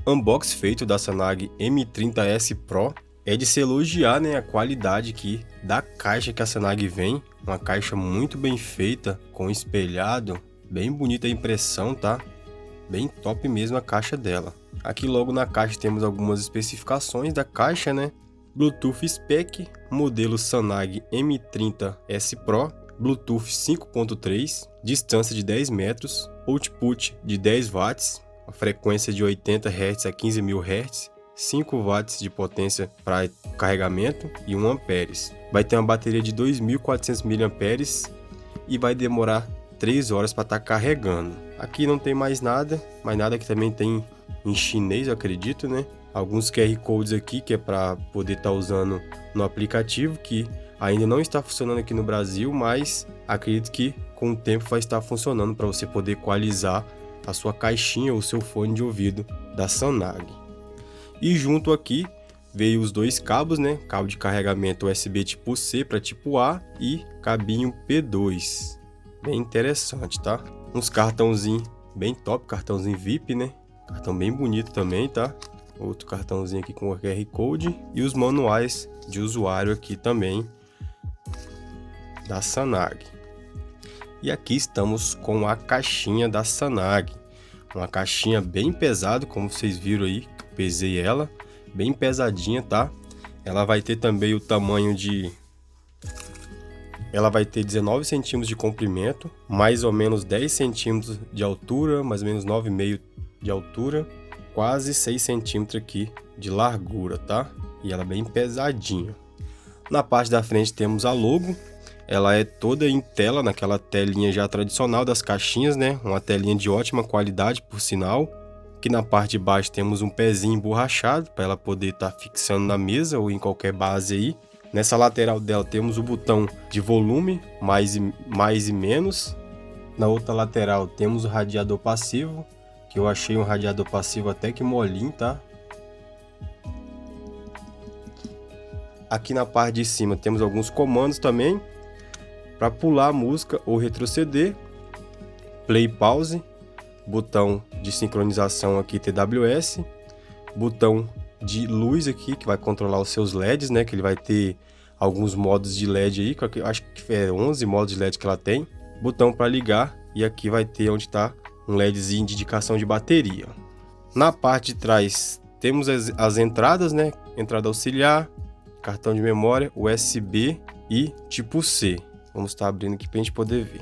Unbox feito da Sanag M30S Pro. É de se elogiar, né, a qualidade aqui da caixa que a Sanag vem. Uma caixa muito bem feita, com espelhado, bem bonita a impressão, tá? Bem top mesmo a caixa dela. Aqui logo na caixa temos algumas especificações da caixa, né? Bluetooth Spec, modelo Sanag M30S Pro, Bluetooth 5.3, distância de 10 metros, output de 10 watts, a frequência de 80 Hz a 15.000 Hz, 5 watts de potência para carregamento e 1 amperes. Vai ter uma bateria de 2.400 mAh e vai demorar 3 horas para estar carregando. Aqui não tem mais nada que também tem em chinês, eu acredito, né? Alguns QR Codes aqui que é para poder estar usando no aplicativo, que ainda não está funcionando aqui no Brasil, mas acredito que com o tempo vai estar funcionando para você poder equalizar a sua caixinha ou seu fone de ouvido da Sanag. E junto aqui veio os dois cabos, né? Cabo de carregamento USB tipo C para tipo A e cabinho P2. Bem interessante, tá? Uns cartãozinho bem top, cartãozinho VIP, né? Cartão bem bonito também, tá? Outro cartãozinho aqui com o QR Code e os manuais de usuário aqui também da Sanag. E aqui estamos com a caixinha da Sanag. Uma caixinha bem pesada, como vocês viram aí, pesei ela, bem pesadinha, tá? Ela vai ter também o tamanho de... Ela vai ter 19 centímetros de comprimento, mais ou menos 10 centímetros de altura, mais ou menos 9,5 de altura, quase 6 centímetros aqui de largura, tá? E ela é bem pesadinha. Na parte da frente temos a logo. Ela é toda em tela, naquela telinha já tradicional das caixinhas, né? Uma telinha de ótima qualidade, por sinal. Aqui na parte de baixo temos um pezinho emborrachado para ela poder estar fixando na mesa ou em qualquer base aí. Nessa lateral dela temos o botão de volume, mais e menos. Na outra lateral temos o radiador passivo, que eu achei um radiador passivo até que molinho, tá? Aqui na parte de cima temos alguns comandos também, para pular a música ou retroceder, play pause, botão de sincronização aqui TWS, botão de luz aqui que vai controlar os seus LEDs, né, que ele vai ter alguns modos de LED aí, que eu acho que é 11 modos de LED que ela tem, botão para ligar e aqui vai ter onde está um LEDzinho de indicação de bateria. Na parte de trás temos as entradas, né, entrada auxiliar, cartão de memória, USB e tipo C. Vamos estar abrindo aqui para a gente poder ver.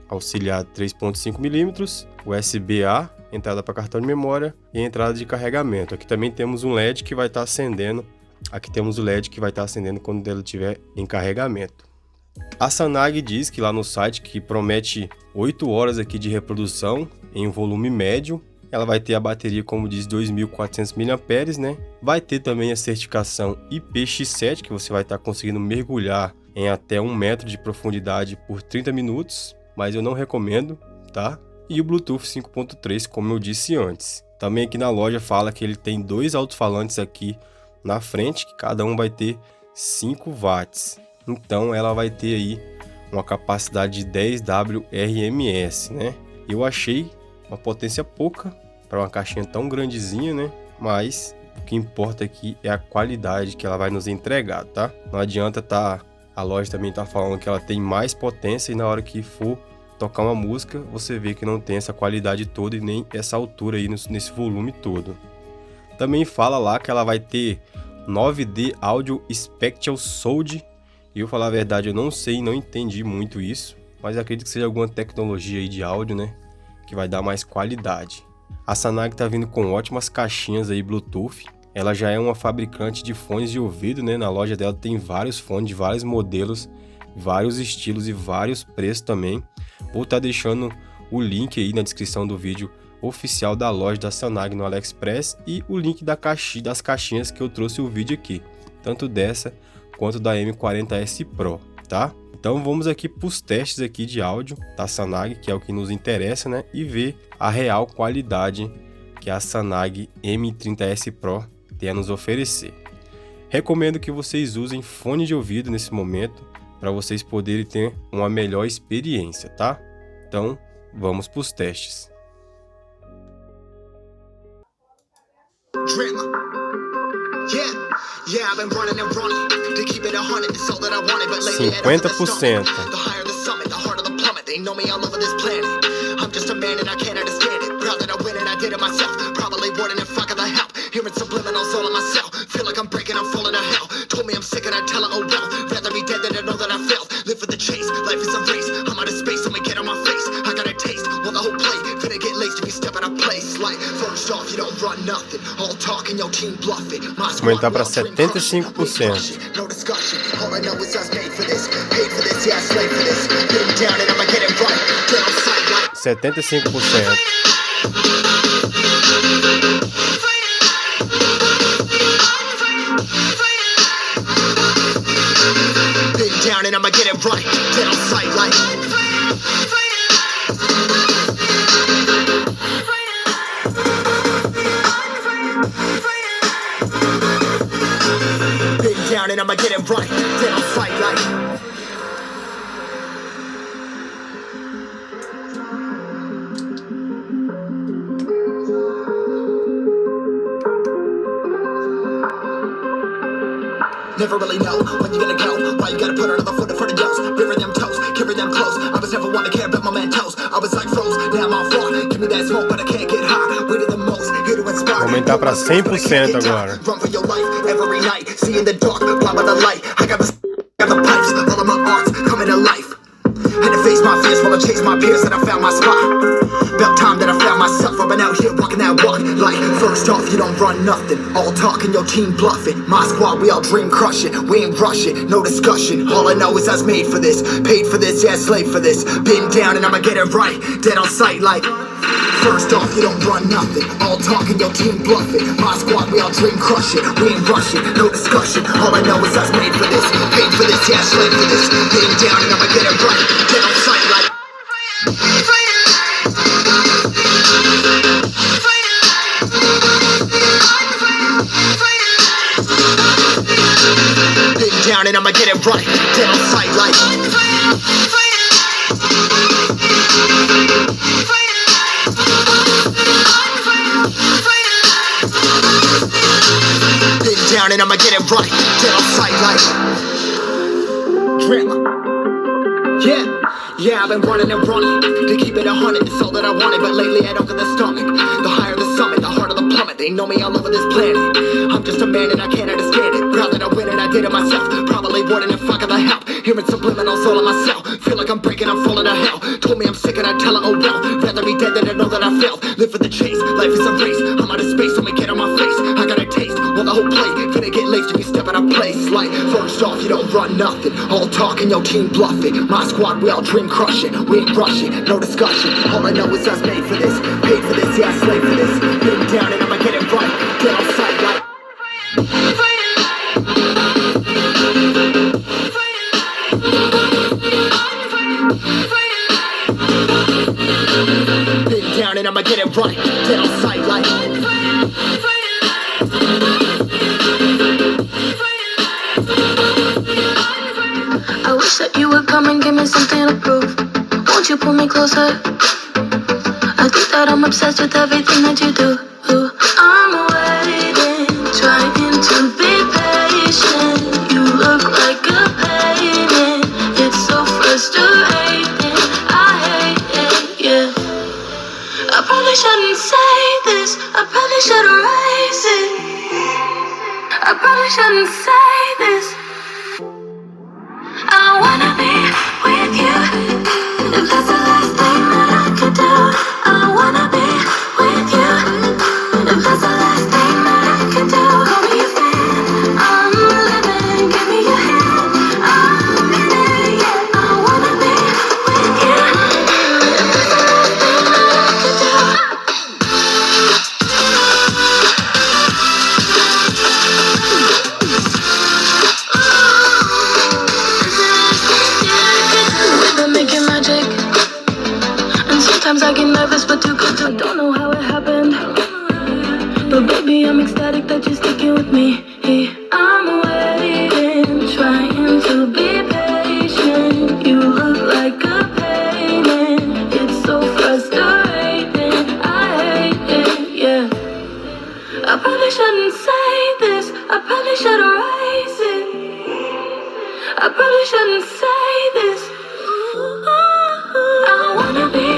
Auxiliar 3.5 mm, USB-A, entrada para cartão de memória e entrada de carregamento. Aqui também temos um LED que vai estar acendendo. Aqui temos o LED que vai estar acendendo quando ele estiver em carregamento. A Sanag diz que lá no site que promete 8 horas aqui de reprodução em um volume médio. Ela vai ter a bateria, como diz, 2.400 mAh, né? Vai ter também a certificação IPX7, que você vai estar conseguindo mergulhar em até 1 metro de profundidade por 30 minutos, mas eu não recomendo, tá? E o Bluetooth 5.3, como eu disse antes. Também aqui na loja fala que ele tem 2 alto-falantes aqui na frente, que cada um vai ter 5 watts. Então ela vai ter aí uma capacidade de 10 WRMS, né? Eu achei uma potência pouca para uma caixinha tão grandezinha, né? Mas o que importa aqui é a qualidade que ela vai nos entregar, tá? Não adianta a loja também tá falando que ela tem mais potência e na hora que for tocar uma música, você vê que não tem essa qualidade toda e nem essa altura aí nesse volume todo. Também fala lá que ela vai ter 9D Audio Spectral Sound. E eu falar a verdade, eu não sei, não entendi muito isso, mas acredito que seja alguma tecnologia aí de áudio, né? Que vai dar mais qualidade. A Sanag está vindo com ótimas caixinhas aí Bluetooth. Ela já é uma fabricante de fones de ouvido, né? Na loja dela tem vários fones de vários modelos, vários estilos e vários preços também. Vou estar deixando o link aí na descrição do vídeo oficial da loja da Sanag no AliExpress e o link das caixinhas que eu trouxe o vídeo aqui, tanto dessa quanto da M40S Pro, tá? Então vamos aqui para os testes aqui de áudio da Sanag, que é o que nos interessa, né? E ver a real qualidade que a Sanag M30S Pro tem a nos oferecer. Recomendo que vocês usem fone de ouvido nesse momento para vocês poderem ter uma melhor experiência, tá? Então vamos para os testes. Aumentar para 75%. 75%. And I'ma get it right, then I'll fight like. Never really know when you're gonna go. Why you gotta put another foot in front of yours? Bury them toes, carry them close. I was never one to care about my man toes. I was like froze, now I'm on floor. Give me that smoke, but I can't get high. We did the most, here to inspire. Aumentar para 100% agora. Run for your life every night. See in the dark, blind by the light. I got the pipes, all of my arts coming to life. Had to face my fears while I chase my peers, and I found my spot. About time that I found myself. I've been out here walking that walk. Like, first off, you don't run nothing. All talking, your team bluffing. My squad, we all dream crushing. We ain't rushing, no discussion. All I know is I was made for this. Paid for this, yeah, slave for this. Been down and I'ma get it right. Dead on sight like. First off, you don't run nothing. All talking, your team bluffing. My squad, we all dream crushing. We ain't rushing, no discussion. All I know is I was made for this. Paid for this, yeah, slave for this. Been down and I'ma get it right. Dead on sight like. Been down and I'ma get it right. Dead on sight like. Been down and I'ma get it right. Dead on sight like. Drama. Yeah, I've been running and running to keep it 100. It's all that I wanted, but lately I don't get the stomach. The higher the summit, the harder the plummet. They know me all over this planet. I'm just a man and I can't understand it. Proud that I win and I did it myself. Probably wouldn't if I got the help. Hearing subliminals all on myself. Feel like I'm breaking, I'm falling to hell. Told me I'm sick and I tell her, oh well. Rather be dead than to know that I failed. Live for the chase, life is a race. I'm out of space, so me get on my face. I got a taste, well the whole plate. Finna get laced if you step out of place. Like, first off, you don't run nothing. All talking, your team bluffing. My squad, we all dream crushing. We ain't rushing, no discussion. All I know is I was made for this. Paid for this, yeah, slave for this. Been down and I'ma get it right. Get on sight like. Been down and I'ma get it right. Get on sight like. I wish that you would come and give me something to prove. Won't you pull me closer? I think that I'm obsessed with everything that you do. I'm waiting, trying to be patient. You look like a painting. It's so frustrating. I hate it, yeah. I probably shouldn't say this. I probably should erase it. I probably shouldn't say this. I wanna be with you. If that's the last thing that I could do, I wanna be with you. If that's the last thing that I could do, call me a fan. I'm living, give me your hand. I'm in it, yeah. I wanna be with you. If that's the last thing that I could do. We've been making magic, and sometimes I get nervous, but too good to. I don't know how it happened, but baby, I'm ecstatic that you're sticking with me. I'm waiting, trying to be patient. You look like a painting. It's so frustrating. I hate it, yeah. I probably shouldn't say say this. I probably should erase it. I probably shouldn't say this. I wanna be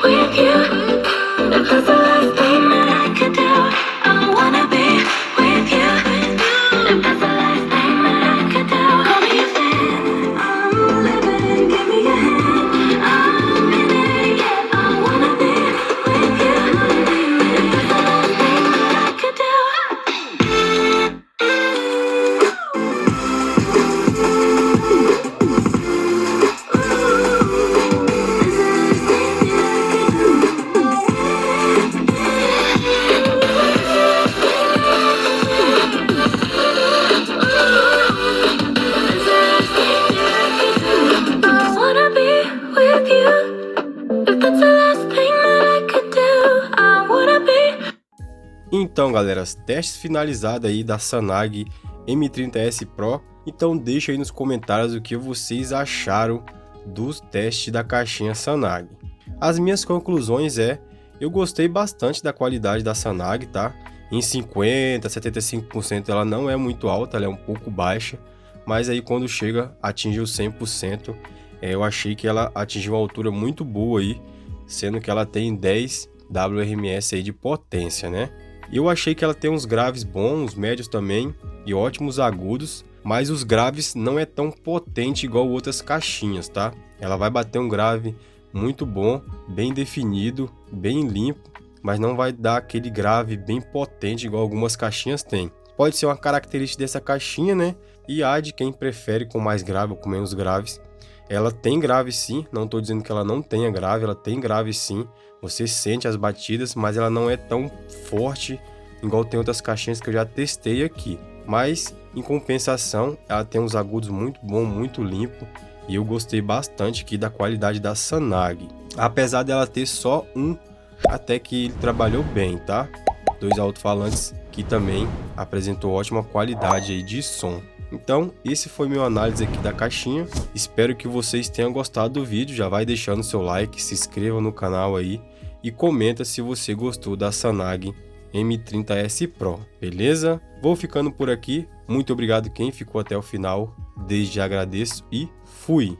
with you. If that's the last thing that I could do, I wanna be with you. If that's the last thing that I could do, call me a fan. I'm living, give me a hand. I'm in it, yeah. I wanna be with you. If that's the last thing that I could do. I wanna be with you. If that's the last thing that I could do, I wanna be. Então, galera, os testes finalizados aí da Sanag M30S Pro. Então deixa aí nos comentários o que vocês acharam dos testes da caixinha Sanag. As minhas conclusões eu gostei bastante da qualidade da Sanag, tá? Em 50%, 75% ela não é muito alta, ela é um pouco baixa, mas aí quando chega, atinge os 100%, eu achei que ela atingiu uma altura muito boa aí, sendo que ela tem 10 WRMS aí de potência, né? Eu achei que ela tem uns graves bons, médios também e ótimos agudos, mas os graves não é tão potente igual outras caixinhas, tá? Ela vai bater um grave muito bom, bem definido, bem limpo, mas não vai dar aquele grave bem potente igual algumas caixinhas têm. Pode ser uma característica dessa caixinha, né? E há de quem prefere com mais grave ou com menos graves. Ela tem grave sim, não estou dizendo que ela não tenha grave, ela tem grave sim. Você sente as batidas, mas ela não é tão forte igual tem outras caixinhas que eu já testei aqui. Mas, em compensação, ela tem uns agudos muito bom, muito limpo. E eu gostei bastante aqui da qualidade da Sanag. Apesar dela ter só um, até que ele trabalhou bem, tá? 2 alto-falantes que também apresentou ótima qualidade aí de som. Então, esse foi meu análise aqui da caixinha. Espero que vocês tenham gostado do vídeo. Já vai deixando seu like, se inscreva no canal aí e comenta se você gostou da Sanag M30S Pro, beleza? Vou ficando por aqui. Muito obrigado quem ficou até o final. Desde já agradeço e fui!